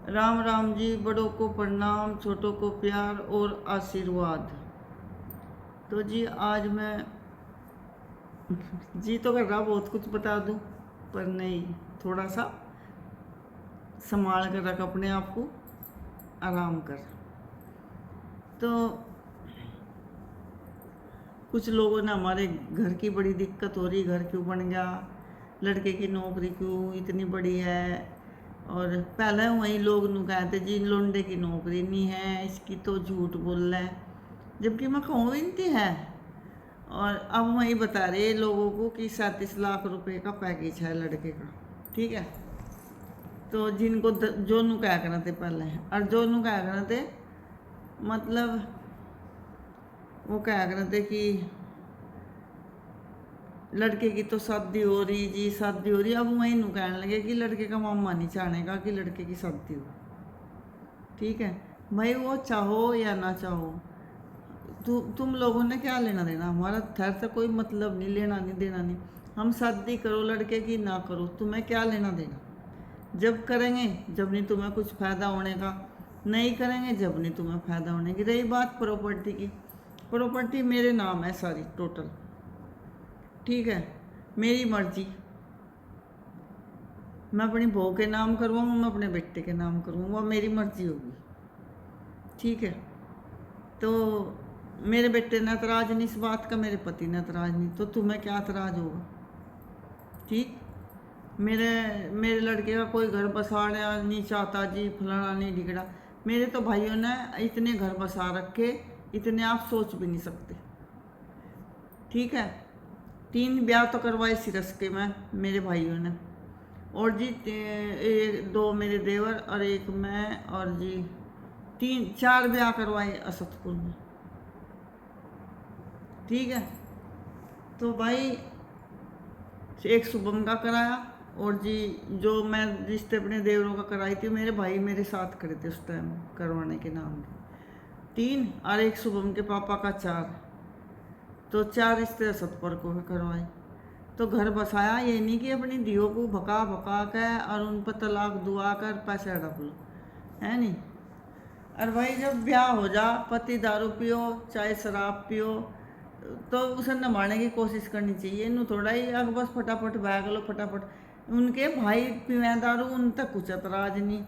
राम राम जी। बड़ों को प्रणाम, छोटों को प्यार और आशीर्वाद। तो जी आज मैं जी तो कर रहा बहुत कुछ बता दूं, पर नहीं, थोड़ा सा संभाल कर रख अपने आप को, आराम कर। तो कुछ लोगों ने हमारे घर की बड़ी दिक्कत हो रही, घर क्यों बन गया, लड़के की नौकरी क्यों इतनी बड़ी है। और पहले वही लोग नु कहते जी लोंडे की नौकरी नहीं है, इसकी तो झूठ बोल रहा है, जबकि मैं कहूँ इनती है। और अब वही बता रहे लोगों को कि 37 लाख रुपए का पैकेज है लड़के का। ठीक है, तो जिनको जो नु क्या करना थे पहले, और जो नु क्या करना थे, मतलब वो क्या करना थे कि लड़के की तो शादी हो रही जी, शादी हो रही। अब वही नु कहने लगे कि लड़के का मामा नहीं चाहेगा कि लड़के की शादी हो। ठीक है भाई, वो चाहो या ना चाहो, तुम लोगों ने क्या लेना देना, हमारा थर से कोई मतलब नहीं, लेना नहीं देना नहीं। हम शादी करो लड़के की ना करो, तुम्हें क्या लेना देना। जब करेंगे जब नहीं तुम्हें कुछ फ़ायदा होने का, नहीं करेंगे जब नहीं तुम्हें फ़ायदा होने की। रही बात प्रॉपर्टी की, प्रॉपर्टी मेरे नाम है सारी टोटल। ठीक है, मेरी मर्जी, मैं अपनी बहू के नाम करवाऊँ, मैं अपने बेटे के नाम करवाऊँ, वह मेरी मर्जी होगी। ठीक है, तो मेरे बेटे ने एतराज़ नहीं इस बात का, मेरे पति ने एतराज़ नहीं, तो तुम्हें क्या एतराज़ होगा। ठीक, मेरे मेरे लड़के का कोई घर बसाना नहीं चाहता जी, फलाना नहीं ढिगड़ा। मेरे तो भाइयों ने इतने घर बसा रखे, इतने आप सोच भी नहीं सकते। ठीक है, 3 ब्याह तो करवाए सिरस के में मेरे भाइयों ने, और जी 2 मेरे देवर और 1 मैं, और जी 4 ब्याह करवाए असतपुर में। ठीक है, तो भाई एक शुभम का कराया, और जी जो मैं रिश्ते अपने देवरों का कराई थी, मेरे भाई मेरे साथ खड़े थे उस टाइम करवाने के नाम पे। 3 और 1 शुभम के पापा का 4, तो 4 रिश्ते सतपुर को भी करवाए। तो घर बसाया, ये नहीं कि अपनी दियो को भका भका कर और उन पर तलाक दुआ कर पैसे हड़प लो, है नहीं। और भाई जब ब्याह हो जा, पति दारू पियो चाहे शराब पियो, तो उसे नभाने की कोशिश करनी चाहिए। इनू थोड़ा ही अग बस फटाफट बैग लो फटाफट। उनके भाई पीवे दारू, उन तक कुछ एतराज नहीं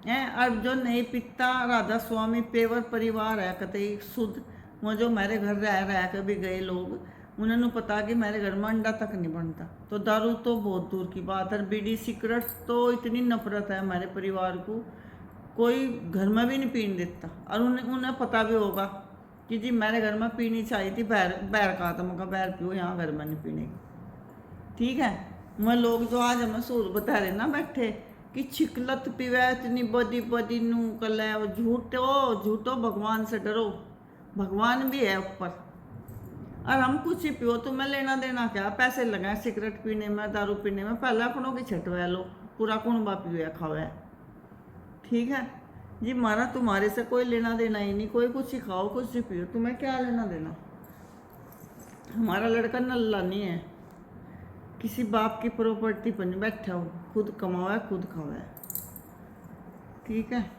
है। और जो नहीं पीता, राधा स्वामी पेवर परिवार है कतई शुद्ध। वो जो मेरे घर रह के भी गए लोग, उन्होंने पता कि मेरे घर में अंडा तक नहीं बनता। तो दारू तो बहुत दूर की बात है, बीड़ी सिगरेट तो इतनी नफरत है हमारे परिवार को, कोई घर में भी नहीं पीने देता। और उन्हें उन्हें पता भी होगा कि जी मेरे घर में पीनी चाहिए थी, बैर बैर कहा था, मगर बैर पियो, यहाँ घर में नहीं पीने की। ठीक है, मैं लोग जो आज हमें सूर बता रहे ना बैठे कि छिकलत पीवे इतनी बदी बदी नू कल है, वो झूठो झूठो, भगवान से डरो, भगवान भी है ऊपर। और हम कुछ ही पियो, तुम्हें लेना देना क्या, पैसे लगाए सिगरेट पीने में दारू पीने में, पहले अपनों की छटवा लो, पूरा कुणबा पियो खावे। ठीक है जी, मारा तुम्हारे से कोई लेना देना ही नहीं, कोई कुछ ही खाओ कुछ ही पियो, तुम्हें क्या लेना देना। हमारा लड़का नल्ला नहीं है, किसी बाप की प्रॉपर्टी पर नहीं बैठा हो, खुद कमावा है खुद खावा है। ठीक है,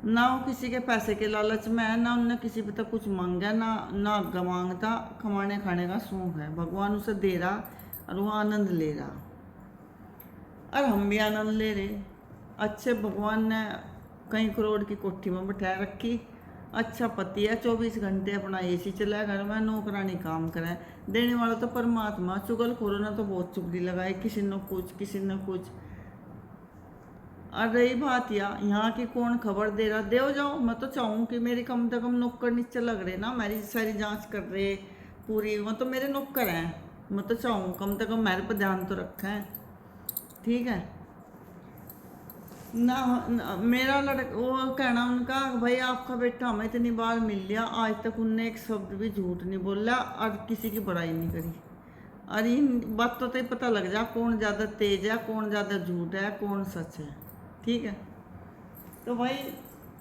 ना वो किसी के पैसे के लालच में है, ना उनने किसी पे तक कुछ मांगा, ना ना मांगता, कमाने खाने का शौक है, भगवान उसे दे रहा और वो आनंद ले रहा, और हम भी आनंद ले रहे। अच्छे भगवान ने कई करोड़ की कोठी में बिठा रखी, अच्छा पति है, 24 घंटे अपना एसी चलाए घर में, नौकरानी काम करे, देने वाला तो परमात्मा। चुगलखोरों ने तो बहुत चुगली लगाई, किसी ने कुछ किसी ने कुछ। और रही बात यहाँ की कौन खबर दे रहा, दे जाओ। मैं तो चाहूँ कि मेरी कम से कम नौकर नीचे लग रहे ना, मेरी सारी जांच कर रहे पूरी, वो तो मेरे नौकर हैं। मैं तो चाहूँ कम से कम मेरे पर ध्यान तो रखें। ठीक है ना, मेरा लड़का वो कहना उनका, भाई आपका बेटा हमें इतनी बार मिल लिया, आज तक उनने एक शब्द भी झूठ नहीं बोला और किसी की बुराई नहीं करी। और इन बातों से पता लग जा कौन ज़्यादा तेज है, कौन ज़्यादा झूठ है, कौन सच है। ठीक है, तो भाई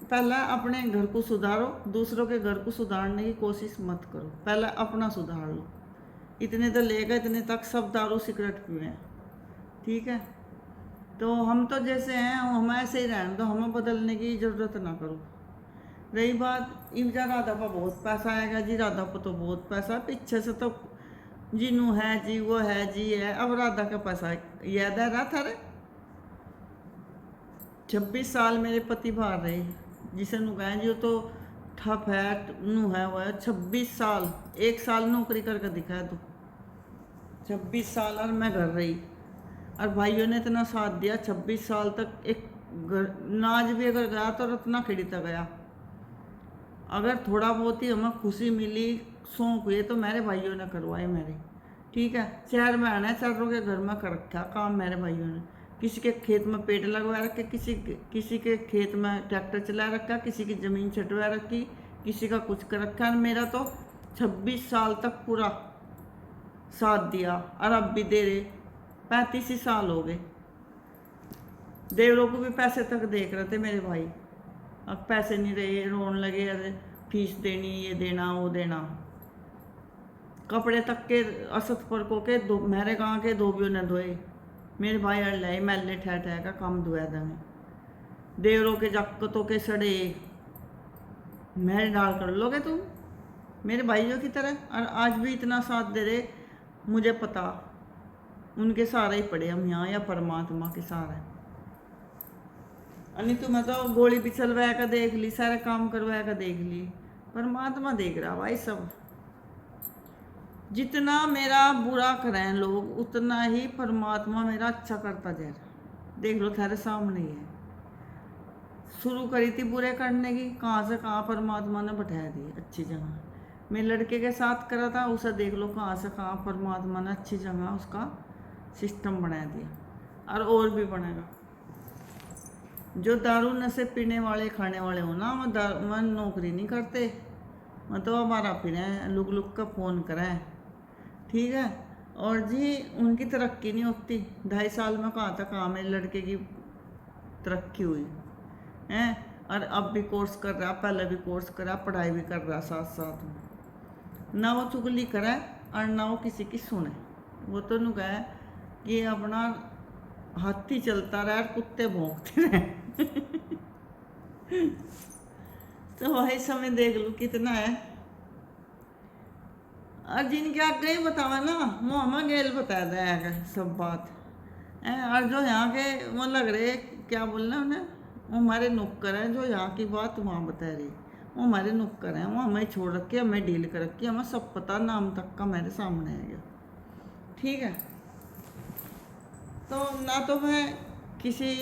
पहला अपने घर को सुधारो, दूसरों के घर को सुधारने की कोशिश मत करो, पहले अपना सुधार लो। इतने तो लेगा, इतने तक सब दारू सिगरेट पिए हैं। ठीक है, तो हम तो जैसे हैं हम ऐसे ही रहने दो, हमें बदलने की ज़रूरत ना करो। रही बात इनका, राधा पर बहुत पैसा आएगा जी, राधा पर तो बहुत पैसा पीछे से तो जीनू है जी, वो है जी है। अब राधा का पैसा याद है रहा था रे, 26 साल मेरे पति बाहर रहे, जिसे नु कहें जो तो ठप है नू है वो है। 26 साल, 1 साल नौकरी करके दिखाया तो 26 साल और मैं घर रही, और भाइयों ने इतना साथ दिया 26 साल तक। एक नाच भी अगर गया तो रत्ना खिड़ीता गया। अगर थोड़ा बहुत ही हमें खुशी मिली, शौक हुए, तो मेरे भाइयों ने करवाए मेरे। ठीक है, 4 बहन है, चारों के घर में कर रखा काम मेरे भाइयों ने। किसी के खेत में पेड़ लगवा रखे, किसी के खेत में ट्रैक्टर चला रखा, किसी की ज़मीन छटवा रखी, किसी का कुछ कर रखा। और मेरा तो 26 साल तक पूरा साथ दिया, और अब भी दे रहे। 35 ही साल हो गए। देवरों को भी पैसे तक देख रहे थे मेरे भाई, अब पैसे नहीं रहे, रोन लगे, अरे फीस देनी, ये देना वो देना। कपड़े तक के असत पर को के दो मेरे गाँव के धोबियों ने धोए, मेरे भाई अड़ लाए मैले ठह ठह का काम धोया देंगे। देवरों के जक्कतों के सड़े मेरे डाल कर लोगे तुम मेरे भाइयों की तरह। और आज भी इतना साथ दे रहे, मुझे पता उनके सहारे ही पड़े हम यहाँ, या परमात्मा के सहारे। अनी तुम्हें तो गोली भी चलवाया का देख ली, सारे काम करवाया का देख ली, परमात्मा देख रहा भाई सब। जितना मेरा बुरा करें लोग, उतना ही परमात्मा मेरा अच्छा करता जा रहा। देख लो थारे सामने ही है। शुरू करी थी बुरे करने की, कहाँ से कहाँ परमात्मा ने बैठा दी अच्छी जगह। मैं लड़के के साथ करा था, उसे देख लो कहाँ से कहाँ परमात्मा ने अच्छी जगह उसका सिस्टम बना दिया, और भी बनेगा। जो दारू नशे पीने वाले खाने वाले हो ना, मैं नौकरी नहीं करते, मतलब हमारा पीने लुक लुक का फ़ोन करें। ठीक है, और जी उनकी तरक्की नहीं होती। 2.5 साल में कहाँ तक कहाँ मेरे लड़के की तरक्की हुई है। और अब भी कोर्स कर रहा, पहले भी कोर्स करा, पढ़ाई भी कर रहा साथ साथ में। ना वो चुगली करे और ना वो किसी की सुने। वो तो नु कहे कि अपना हाथी चलता रहे और कुत्ते भौंकते रहे। तो वही समय देख लो कितना है। और जिनके आगे ही बतावा ना, वो हमें गेल बता देगा सब बात है। और जो यहाँ के वो लग रहे क्या बोलना उन्हें, वो हमारे नुक्कर हैं, जो यहाँ की बात वहाँ बता रही, वो हमारे नुक्कर हैं। वो हमें छोड़ रखे, हमें डील कर रखी, हमें सब पता, नाम तक का मेरे सामने है गया। ठीक है, तो ना तो मैं किसी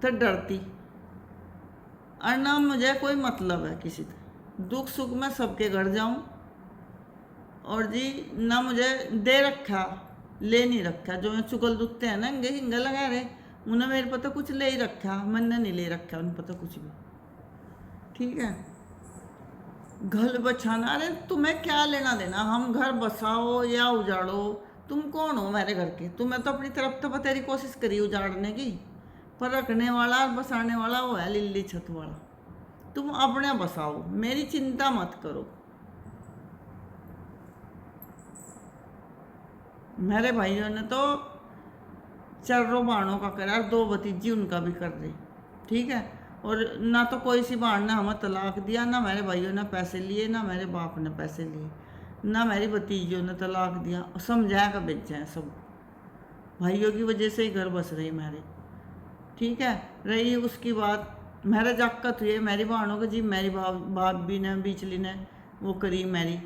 से डरती, और ना मुझे कोई मतलब है किसी से। दुख सुख में सबके घर जाऊं, और जी ना मुझे दे रखा ले नहीं रखा। जो मैं चुगल दुखते हैं ना हिंगे हिंगे लगा रहे, उन्हें मेरे पता कुछ ले ही रखा, मैंने नहीं ले रखा उन पता कुछ भी। ठीक है, घर बचाना, अरे तुम्हें क्या लेना देना, हम घर बसाओ या उजाड़ो, तुम कौन हो मेरे घर के। तुम्हें तो अपनी तरफ तो बतेरी कोशिश करी उजाड़ने की, पर रखने वाला और बसाने वाला वो है लिल्ली छत वाला। तुम अपने बसाओ, मेरी चिंता मत करो। मेरे भाइयों ने तो 4 बाणों का करा, 2 भतीजी उनका भी कर रही। ठीक है, और ना तो कोई सी बाण ने हमें तलाक दिया, ना मेरे भाइयों ने पैसे लिए, ना मेरे बाप ने पैसे लिए, ना मेरी भतीजियों ने तलाक दिया। समझाया का बेचा है सब, भाइयों की वजह से ही घर बस रही मेरे। ठीक है, रही उसकी बात मेरा जाकत हुई मेरी बहनों को जी, मेरी भाभी ने बिचली ने वो करी, मेरी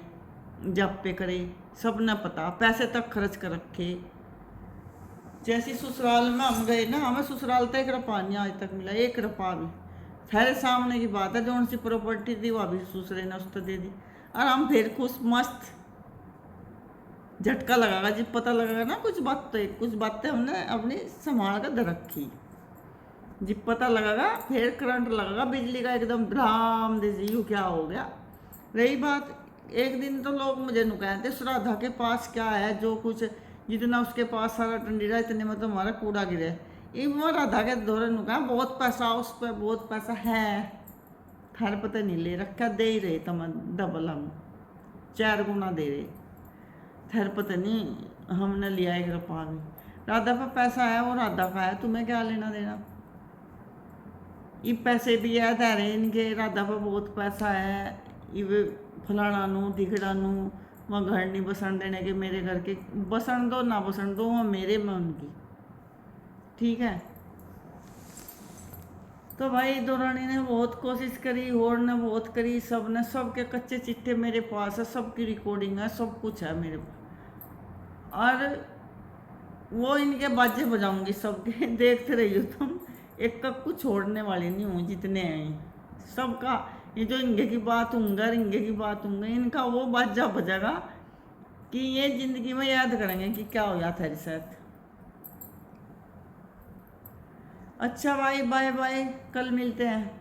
जब पे करे, सब ने पता, पैसे तक खर्च कर रखे। जैसी ससुराल में हम गए ना, हमें ससुराल तक 1 रुपया नहीं आज तक मिला, 1 रुपया भी। फिर सामने की बात है, जो सी प्रॉपर्टी थी वह भी ससुरे ने उसको दे दी, और हम फिर खुश मस्त। झटका लगागा जब पता लगेगा ना कुछ बातें हमने अपनी संभाल कर धर रखी। जब पता लगेगा फिर करंट लगेगा बिजली का एकदम ड्राम दे, यू क्या हो गया। रही बात, एक दिन तो लोग मुझे नुकाते श्राद्धा के पास क्या है, जो कुछ जितना उसके पास सारा टंडीरा, इतने में तो हमारा कूड़ा गिरे। वो राधा के दौरे नुका बहुत पैसा उस पर, बहुत पैसा है, थार पता नहीं ले रखा, दे ही रहे तम डबल, हम 4 गुना दे रहे, थार पता नहीं हमने लिया 1 रुपया भी। राधा पर पैसा आया वो राधा का है, तुम्हें क्या लेना देना। ये पैसे भी है तेरे इनके, राधा पर बहुत पैसा है, ये फलाना नू ढिकड़ा नू वहाँ घर नहीं बसन देने के, मेरे घर के बसन दो ना बसन दो वहाँ मेरे में उनकी, ठीक है। तो भाई दौरानी ने बहुत कोशिश करी, और ने बहुत करी, सब ने, सब के कच्चे चिट्ठे मेरे पास है, सबकी रिकॉर्डिंग है, सब कुछ है मेरे पास। और वो इनके बाजे बजाऊंगी सबके देखते रहिए तुम, एक का कुछ छोड़ने वाली नहीं हूँ, जितने हैं सबका। ये जो इंगे की बात होंगे, इंगे की बात होंगे, इनका वो बाजा बजेगा कि ये जिंदगी में याद करेंगे कि क्या हो गया था साथ। अच्छा भाई, बाय बाय, कल मिलते हैं।